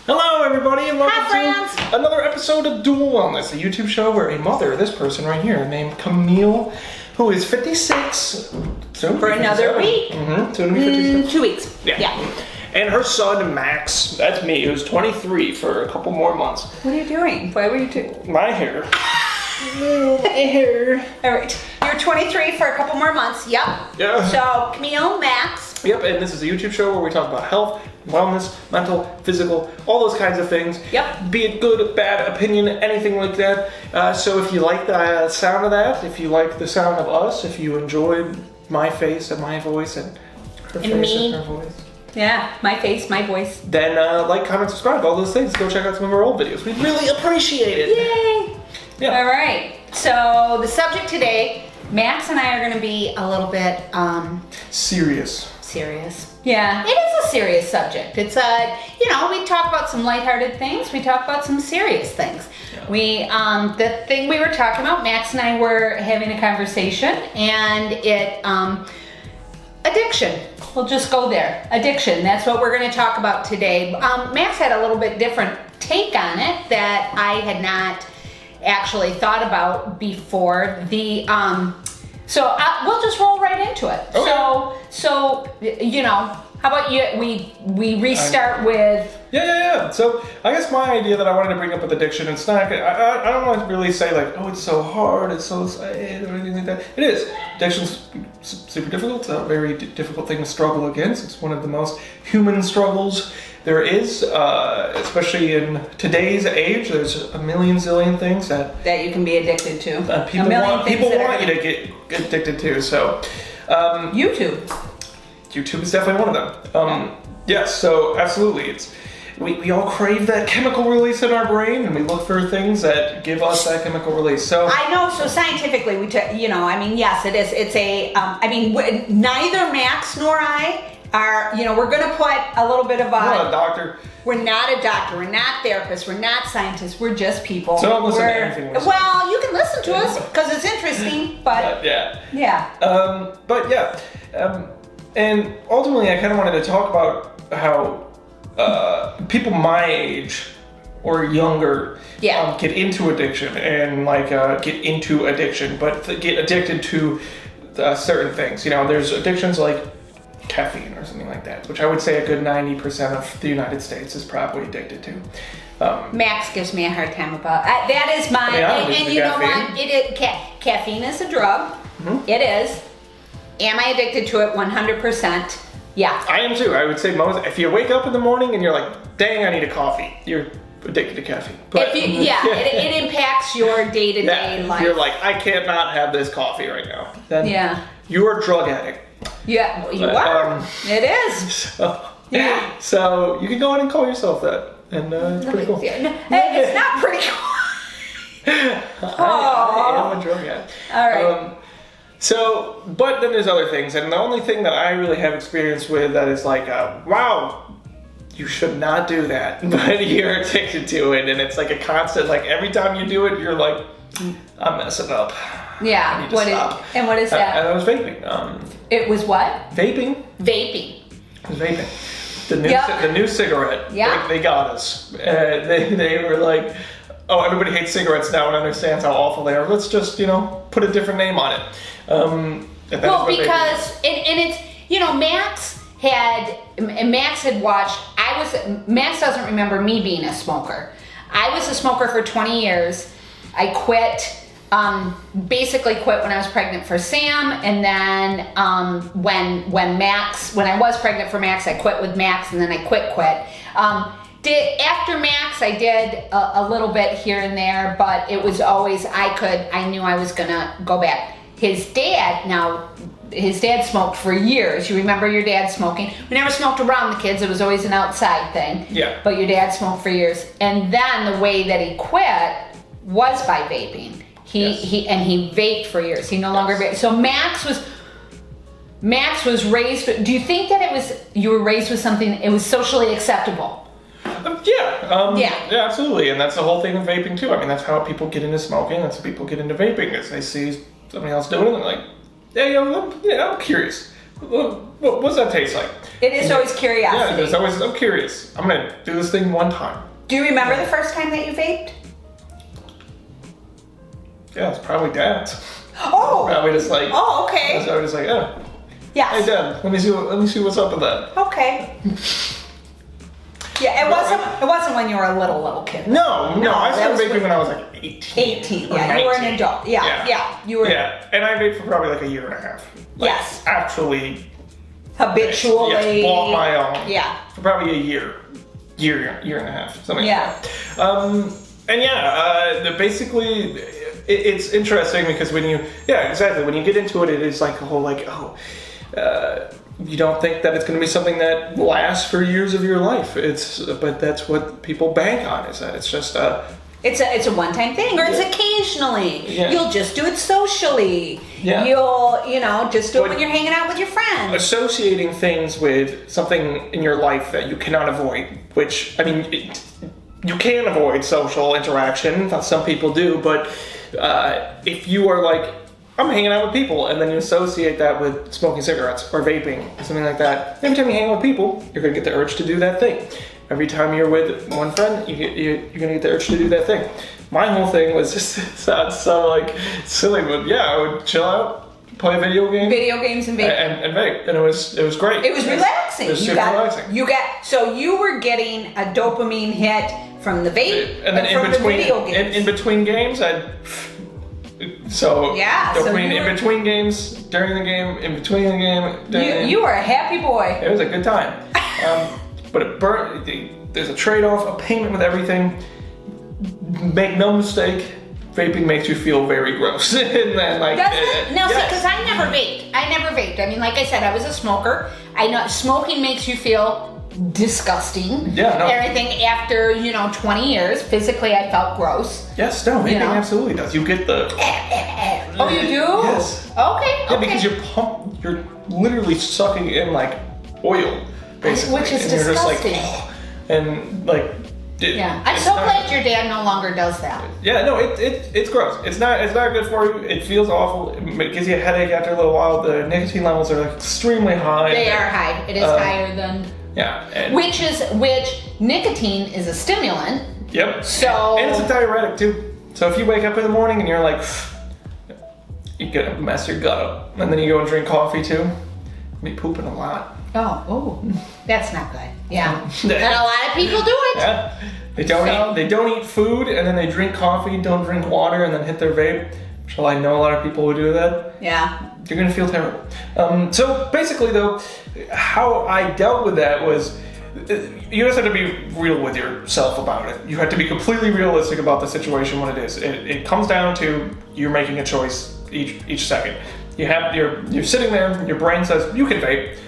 Hello, everybody, and welcome Hi, to another episode of Dual Wellness, a YouTube show where a mother, this person right here, named Camille, who is 56, soon For another week. Soon to be 56. 2 weeks. Yeah. And her son, Max, that's me, who's 23 for a couple more months. What are you doing? Why were you doing? My hair. My hair. All right. You're 23 for a couple more months. Yep. Yeah. So, Camille, Max. Yep, and this is a YouTube show where we talk about health, wellness, mental, physical, all those kinds of things. Yep. Be it good, bad, opinion, anything like that. So if you like the sound of that, if you like the sound of us, if you enjoy my face and my voice and her face me. and her voice. Yeah, my face, my voice. Then like, comment, subscribe, all those things. Go check out some of our old videos. We'd really appreciate it. Yay! Yeah. All right. So, the subject today, Max and I are going to be a little bit Serious. serious. Yeah, it is a serious subject. It's we talk about some lighthearted things. We talk about some serious things. Yeah. We, the thing we were talking about, Max and I were having a conversation, and addiction. We'll just go there. Addiction. That's what we're going to talk about today. Max had a little bit different take on it that I had not actually thought about before. So we'll just roll right into it. Okay. So how about you? We restart with. Yeah. So I guess my idea that I wanted to bring up with addiction, it's not. I don't want to really say like, oh, it's so hard, it's so sad, or anything like that. It is. Addiction's super difficult. It's a very difficult thing to struggle against. It's one of the most human struggles there is, especially in today's age. There's a million zillion things that you can be addicted to. People want you to get addicted to. So YouTube is definitely one of them. Yes, so absolutely. We all crave that chemical release in our brain, and we look for things that give us that chemical release. So I know. So scientifically, yes, it is. It's neither Max nor I are. We're going to put a little bit of I'm not a doctor. We're not a doctor. We're not therapists. We're not scientists. We're just people. So don't listen to anything we say. Well, you can listen to us because it's interesting, but yeah. And ultimately, I kind of wanted to talk about how people my age or younger get into addiction and get into addiction, but get addicted to certain things. There's addictions like caffeine or something like that, which I would say a good 90% of the United States is probably addicted to. Max gives me a hard time about that. Is my and you know what? It is caffeine is a drug. Mm-hmm. It is. Am I addicted to it 100%? Yeah. I am too. I would say if you wake up in the morning and you're like, dang, I need a coffee, you're addicted to caffeine. But, it impacts your day-to-day life. You're like, I can't not have this coffee right now. Then you're a drug addict. Yeah, you are. It is. So you can go ahead and call yourself that. And it's pretty cool. It's not pretty cool. I am a drug addict. All right. But then there's other things, and the only thing that I really have experience with that is like, wow, you should not do that, but you're addicted to it, and it's like a constant, like every time you do it, you're like, I'm messing up. Yeah. I need to stop. What is that? And it was vaping. It was what? Vaping. It was vaping. The new cigarette. Yeah. They got us. They were like, oh, everybody hates cigarettes now and understands how awful they are. Let's just, put a different name on it. Because it's, Max had watched, Max doesn't remember me being a smoker. I was a smoker for 20 years. I quit, basically quit when I was pregnant for Sam, and then when I was pregnant for Max, I quit with Max, and then I quit. After Max, I did a little bit here and there, but it was always, I knew I was gonna go back. His dad smoked for years. You remember your dad smoking? We never smoked around the kids. It was always an outside thing. Yeah. But your dad smoked for years. And then the way that he quit was by vaping. He vaped for years. He no longer vaped. So Max was raised. Do you think that you were raised with something, it was socially acceptable? Yeah, absolutely. And that's the whole thing with vaping too. I mean, that's how people get into smoking. That's how people get into vaping, is they see somebody else doing it and they're like, I'm curious. what does that taste like? It is always curiosity. Yeah, it's always, I'm curious. I'm going to do this thing one time. Do you remember the first time that you vaped? Yeah, it's probably Dad's. Oh. Probably just like. Oh, okay. So I was like, oh. Yes. Hey, Dad, let me see what's up with that. Okay. Yeah, it wasn't when you were a little kid. No, I started vaping when I was like 18. 18, yeah, you were an adult. Yeah, you were. Yeah, and I vaped for probably like a year and a half. Like, yes. Actually. Habitually. Yes, bought my own. Yeah. For probably a year and a half, something yeah. like that. And yeah, basically, it's interesting because when you get into it, it is like a whole like, you don't think that it's going to be something that lasts for years of your life. But that's what people bank on, is that it's just it's a one-time thing, or it's occasionally. Yeah. You'll just do it socially. Yeah. You'll, just do it when you're hanging out with your friends. Associating things with something in your life that you cannot avoid, which, I mean, you can avoid social interaction. Some people do, but if you are like, I'm hanging out with people, and then you associate that with smoking cigarettes or vaping or something like that. Every time you hang out with people, you're going to get the urge to do that thing. Every time you're with one friend, you're going to get the urge to do that thing. My whole thing was just, it sounds so like silly, but yeah, I would chill out, play a video game. Video games and vape. And vape, and it was great. It was relaxing. It was super relaxing. So you were getting a dopamine hit from the vape and then from the video games. In between games, in between games, during the game, in between the game. You were a happy boy. It was a good time. But there's a trade-off, a payment with everything. Make no mistake, vaping makes you feel very gross. And then, like, does it? No, yes. see, because I never vaped. I mean, like I said, I was a smoker. I know smoking makes you feel disgusting. Yeah, no. Everything after, 20 years, physically I felt gross. Yes, no, vaping absolutely does. You get the... Oh, you do? Yes. Okay. Yeah, because you're literally sucking in, like, oil, basically. Which is and disgusting. You're just like, and, like... I'm so glad your dad no longer does that. Yeah, no, it's gross. It's not good for you. It feels awful. It gives you a headache after a little while. The nicotine levels are like extremely high. They are high. It is higher than... Yeah. Which nicotine is a stimulant. Yep. So... And it's a diuretic too. So if you wake up in the morning and you're like... You're gonna mess your gut up. And then you go and drink coffee too. You'll be pooping a lot. Oh, that's not good. Yeah. And a lot of people do it. Yeah. They don't eat food, and then they drink coffee, don't drink water, and then hit their vape. Shall I know a lot of people who do that? Yeah. You're gonna feel terrible. So basically though, how I dealt with that was, you just have to be real with yourself about it. You have to be completely realistic about the situation, what it is. It comes down to you're making a choice each second. You're sitting there, your brain says, you can vape,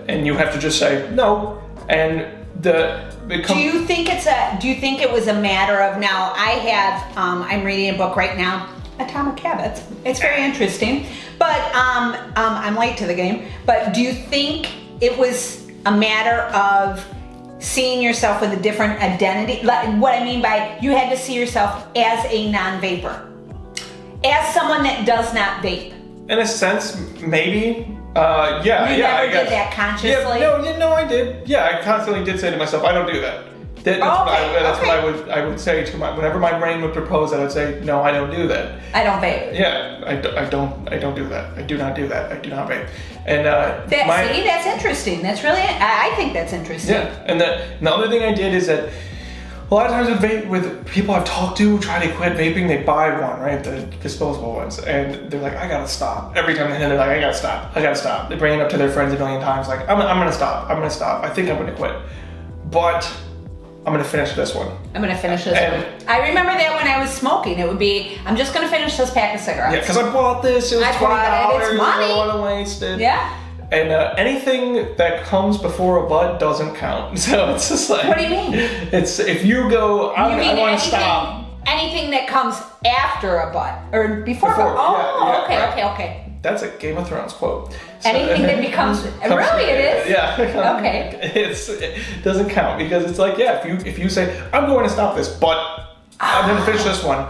and you have to just say no, and do you think it was a matter of, now I have I'm reading a book right now, Atomic Habits. It's very interesting, but I'm late to the game. But do you think it was a matter of seeing yourself with a different identity? Like, what I mean by, you had to see yourself as a non-vapor, as someone that does not vape. In a sense, maybe. I never guess. did that consciously? No, I did. Yeah, I constantly did say to myself, I don't do that. That's what I would say to whenever my brain would propose that, I'd say, no, I don't do that. I don't vape. Yeah, I don't do that. I do not do that. I do not vape. And that's interesting. That's really, I think that's interesting. Yeah, and the other thing I did is that a lot of times with people I've talked to try to quit vaping, they buy one, right? The disposable ones. And they're like, I gotta stop. Every time they're like, I gotta stop. They bring it up to their friends a million times, like, I'm gonna stop. I think I'm gonna quit. But I'm gonna finish this one. one. I remember that when I was smoking, it would be, I'm just gonna finish this pack of cigarettes. Yeah, because I bought this, it was $20, it's money. I don't wanna waste it. Yeah. And anything that comes before a bud doesn't count. So it's just like... What do you mean? It's, if you go, I want to stop. Anything that comes after a bud, or before a bud. Oh, yeah, okay. That's a Game of Thrones quote. So, anything that becomes... Really, it is? Yeah. Okay. It doesn't count, because it's like, yeah, if you say, I'm going to stop this, but I'm going to finish this one,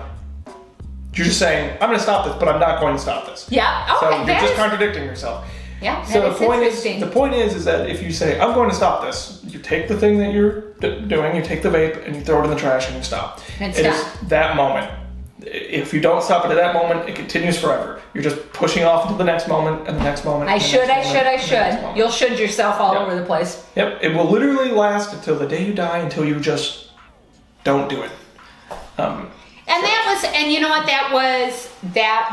you're just saying, I'm going to stop this, but I'm not going to stop this. Yeah, okay. So you're just contradicting yourself. Yeah. So that the point is that if you say, I'm going to stop this, you take the thing that you're doing, you take the vape, and you throw it in the trash and you stop. And it stop. is that moment. If you don't stop it at that moment, it continues forever. You're just pushing off into the next moment and the next moment. I should. You'll should yourself all over the place. Yep. It will literally last until the day you die, until you just don't do it. And you know what, that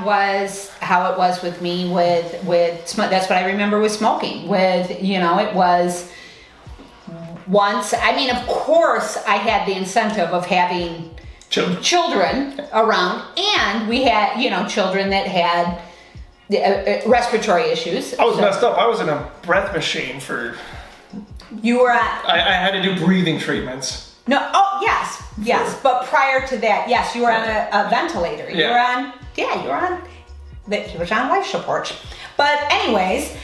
was how it was with me with that's what I remember with smoking. It was once, I mean, of course I had the incentive of having children around, and we had, children that had respiratory issues. I was messed up. I was in a breath machine for... You were at... I had to do breathing treatments. No, yes. But prior to that, yes, you were on a ventilator. You were on life support. But anyways,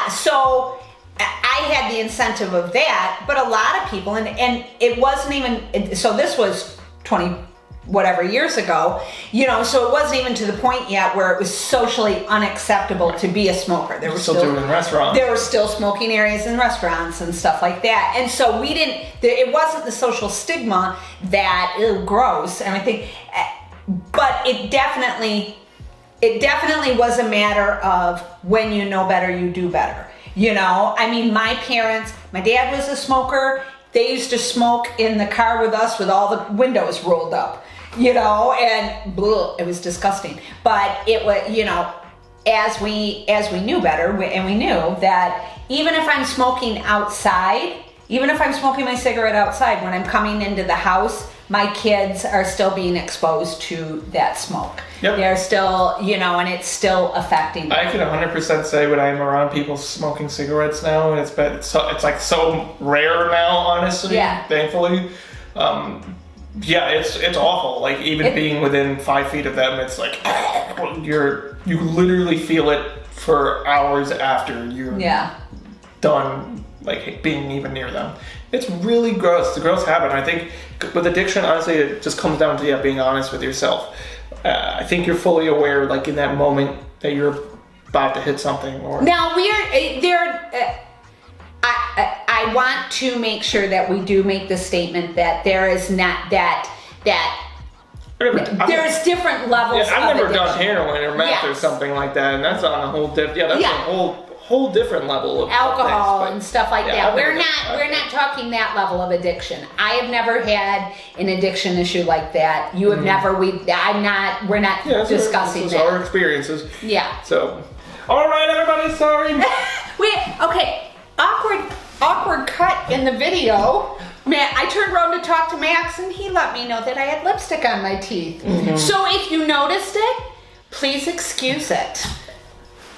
so I had the incentive of that, but a lot of people, and it wasn't even, so this was 20 whatever years ago, so it wasn't even to the point yet where it was socially unacceptable to be a smoker. There were still doing it in restaurants. There were still smoking areas in restaurants and stuff like that. And so it wasn't the social stigma that, ew, gross, and I think, but it definitely was a matter of when you know better, you do better. I mean, my dad was a smoker. They used to smoke in the car with us with all the windows rolled up, and bleh, it was disgusting. But it was, as we knew better, and we knew that even if I'm smoking outside, even if I'm smoking my cigarette outside, when I'm coming into the house, my kids are still being exposed to that smoke. Yep. They're still, and it's still affecting them. I can 100% say when I'm around people smoking cigarettes now, and it's like so rare now, honestly, thankfully. It's awful. Like even being within 5 feet of them, it's like you literally feel it for hours after you're done, like being even near them. It's really gross. It's a gross habit. And I think with addiction, honestly, it just comes down to being honest with yourself. I think you're fully aware, like in that moment, that you're about to hit something. Or now I want to make sure that we do make the statement that there is not that there's different levels. Yeah, I've of never addiction. done heroin or meth or something like that, and that's on a whole a whole different level of alcohol things, and stuff like that. We're not talking that level of addiction. I have never had an addiction issue like that. You have never. We're not discussing that. Our experiences. Yeah. So, all right, everybody. Sorry. Okay. Awkward cut in the video. Man, I turned around to talk to Max, and he let me know that I had lipstick on my teeth. Mm-hmm. So if you noticed it, please excuse it.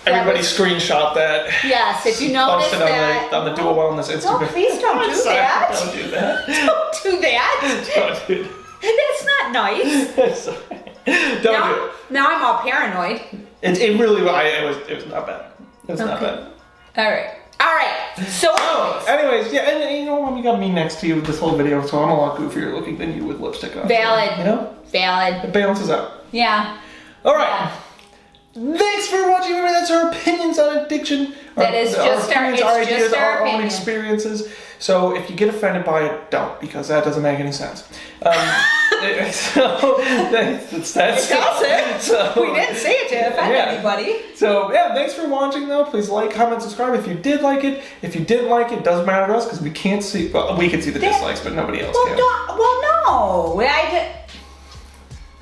Everybody screenshot that. Yes, if you noticed that. on the Dual Wellness Instagram. No, please don't do that. Don't do that. Don't do that. Don't do That's not nice. Don't do it. Now I'm all paranoid. It really was. It was not bad. It was not bad. All right. So. Anyways, and you know, Mom, you got me next to you with this whole video, so I'm a lot goofier looking than you with lipstick on. Valid. Valid. It balances out. Yeah. All right. Yeah. Thanks for watching. Remember, that's our opinions on addiction. That is just our ideas, our own experiences. So if you get offended by it, don't, because that doesn't make any sense. So that's it. So, we didn't say it to offend anybody. So thanks for watching though. Please like, comment, subscribe if you did like it. If you didn't like it, doesn't matter to us because we can't see. Well, we can see the dislikes, but nobody else can. No.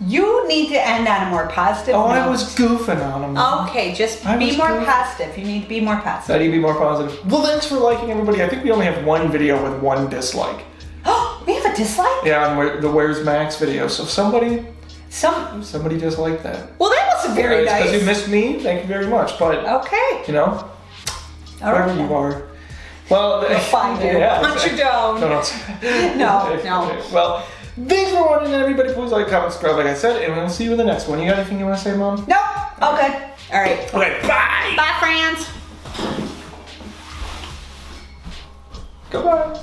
You need to end on a more positive note. I was goofing on them. Okay, just be more positive. You need to be more positive. I need to be more positive. Well, thanks for liking, everybody. I think we only have one video with one dislike. Oh, we have a dislike? Yeah, on the Where's Max video. So somebody disliked that. Well, that was very nice. Because you missed me. Thank you very much. But okay, wherever you are. Well, we'll find you. Hunt you down. No. Well. Thanks for watching, everybody. Please like, comment, subscribe, like I said, and we'll see you in the next one. You got anything you want to say, Mom? Nope. Okay. All right. Okay, bye. Bye, friends. Goodbye.